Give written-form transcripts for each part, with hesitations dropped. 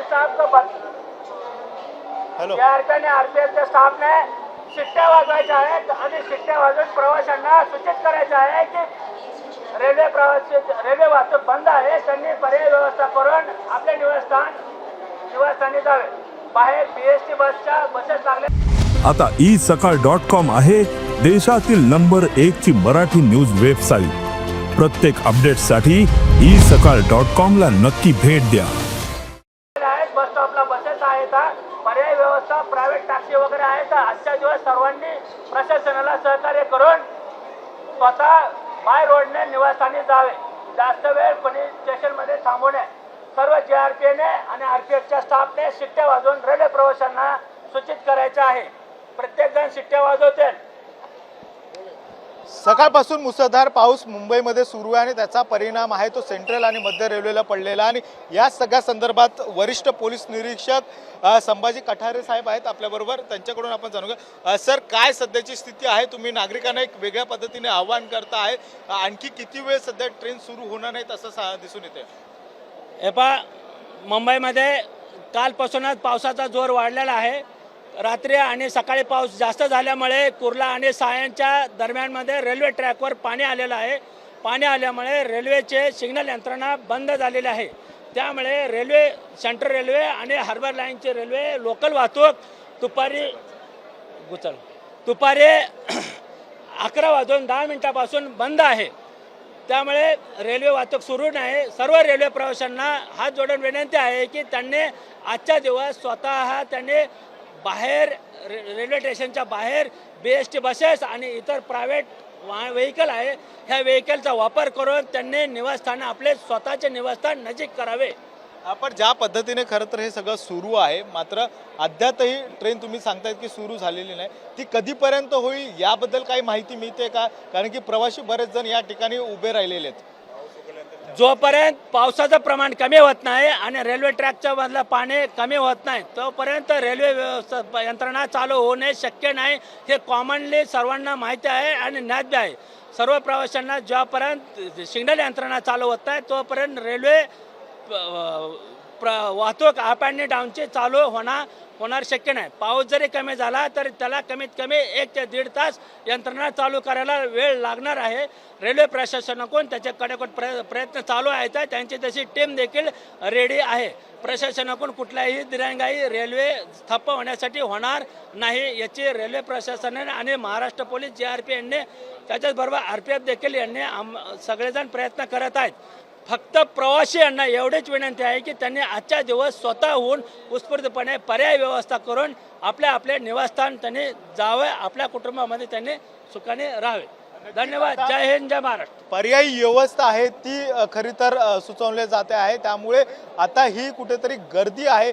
Commissioner साहब को hello ने RPF के staff ने शिट्ट्या वाजवायच्या आहेत आणि शिट्ट्या वाजवून प्रवाशांना सूचित करायचं आहे की रेल्वे वाहतूक बंद आहे, त्यांनी पर्यायी व्यवस्था करून आपले निवासस्थानी जावे। बाहेर बीएसटी बसेस लागले। आता isakal.com आहे देशातील नंबर 1 ची मराठी न्यूज वेबसाईट। प्रत्येक अपडेटसाठी isakal.com ला नक्की भेट द्या। बस स्टॉपला बसेस आहेत, पर्यायी व्यवस्था प्रायव्हेट टॅक्सी वगैरे आहेत। आजच्या दिवस सर्वांनी प्रशासनाला सहकार्य करून स्वतः बाय रोडने निवासस्थानी जावे। जास्त वेळ कोणी स्टेशनमध्ये थांबू नये। सर्व जीआरपीने आणि आरपीएफच्या स्टाफने शिट्ट्या वाजवून रेल्वे प्रवाशांना सूचित करायचे आहे। प्रत्येक जण शिट्ट्या वाजवतील। सकाळपासून मुसळधार पाऊस मुंबईमध्ये सुरू आहे आणि त्याचा परिणाम आहे तो सेंट्रल आणि मध्य रेल्वेला पडलेला। आणि या सगळ्या संदर्भात वरिष्ठ पोलीस निरीक्षक संभाजी कठारे साहेब आहेत आपल्याबरोबर, त्यांच्याकडून आपण जाणून घेऊ। सर, काय सध्याची स्थिती आहे? तुम्ही नागरिकांना एक वेगळ्या पद्धतीने आवाहन करता आहे, आणखी किती वेळ सध्या ट्रेन सुरू होणार नाहीत असं दिसून येते? मुंबईमध्ये कालपासूनच पावसाचा जोर वाढलेला आहे। रात्री आणि सकाळी पाऊस जास्त झाल्यामुळे कुर्ला आणि सायनच्या दरम्यानमध्ये रेल्वे ट्रॅकवर पाणी आलेलं आहे। पाणी आल्यामुळे रेल्वेचे सिग्नल यंत्रणा बंद झालेली आहे। त्यामुळे सेंट्रल रेल्वे आणि हार्बर लाईनची रेल्वे लोकल वाहतूक दुपारी 11:10 बंद आहे। त्यामुळे रेल्वे वाहतूक सुरू नाही। सर्व रेल्वे प्रवाशांना हात जोडून विनंती आहे की त्यांनी आजच्या दिवस स्वतः त्यांनी बाहेर रेल्वे स्टेशनच्या बाहेर बीएसटी बसेस आणि इतर प्रायव्हेट व्हेकल आहे, ह्या व्हेकलचा वापर करून त्यांनी निवासस्थान आपले स्वतःचे निवासस्थान नजीक करावे। आपण ज्या पद्धतीने खरं तर हे सगळं सुरू आहे, मात्र अद्यापही ट्रेन तुम्ही सांगतायत की सुरू झालेली नाही, ती कधीपर्यंत होईल याबद्दल काही माहिती मिळते का? कारण की प्रवासी बरेच जण या ठिकाणी उभे राहिलेले आहेत। जोपर्यंत पावसाचं प्रमाण कमी होत नाही आणि रेल्वे ट्रॅकच्या मधलं पाणी कमी होत नाही तोपर्यंत रेल्वे व्यवस्था यंत्रणा चालू होणे शक्य नाही। हे कॉमनली सर्वांना माहिती आहे आणि ज्ञात आहे। सर्व प्रवाशांना जोपर्यंत सिग्नल यंत्रणा चालू होत नाही तोपर्यंत रेल्वे वाहतूक अप आणि डाऊनची चालू होणार शक्य नाही। पाऊस जरी कमी झाला तरी त्याला कमीत कमी 1 ते 1.5 तास यंत्रणा चालू करायला वेळ लागणार आहे। रेल्वे प्रशासनाकडून त्याच्याकडे प्रयत्न चालू आहेत, त्यांची तशी टीम देखील रेडी आहे। प्रशासनाकडून कुठल्याही दिरंगाई रेल्वे ठप्प होण्यासाठी होणार नाही याची रेल्वे प्रशासनाने आणि महाराष्ट्र पोलीस जीआरपी यांनी त्याच्याचबरोबर आरपीएफ देखील यांनी सगळेजण प्रयत्न करत आहेत। फक्त प्रवासी यांना एवढीच विनंती आहे की त्यांनी आजच्या दिवस स्वतःहून उत्स्फूर्तपणे पर्यायी व्यवस्था करून आपले निवासस्थान त्यांनी जावे, आपल्या कुटुंबामध्ये त्यांनी सुखाने राहावे। धन्यवाद। जय हिंद, जय महाराष्ट्र। पर्यायी व्यवस्था आहे ती खरी तर सुचवले जाते आहे। त्यामुळे आता ही कुठेतरी गर्दी आहे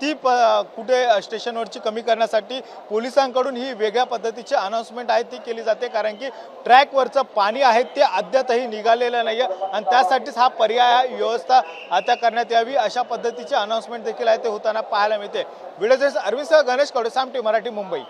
ती कुठे स्टेशनवरची कमी करण्यासाठी पोलिसांकडून ही वेगळ्या पद्धतीची अनाउन्समेंट आहे ती केली जाते। कारण की ट्रॅकवरचं पाणी आहे ते अद्यापही निघालेलं नाही आणि त्यासाठीच हा पर्याय व्यवस्था आता करण्यात यावी अशा पद्धतीची अनाउन्समेंट देखील आहे ते होताना पाहायला मिळते। व्हिडिओ जर्नलिस्ट अरविंद गणेश कवडे, साम टीव्ही मराठी, मुंबई।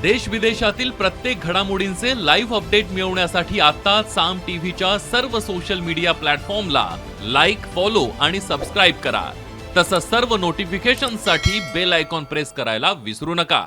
देश विदेशातील प्रत्येक घडामोडींचे लाईव्ह अपडेट मिळवण्यासाठी आता साम टीव्हीच्या सर्व सोशल मीडिया प्लॅटफॉर्मला लाईक, फॉलो आणि सबस्क्राईब करा। तसंच सर्व नोटिफिकेशनसाठी बेल आयकॉन प्रेस करायला विसरू नका।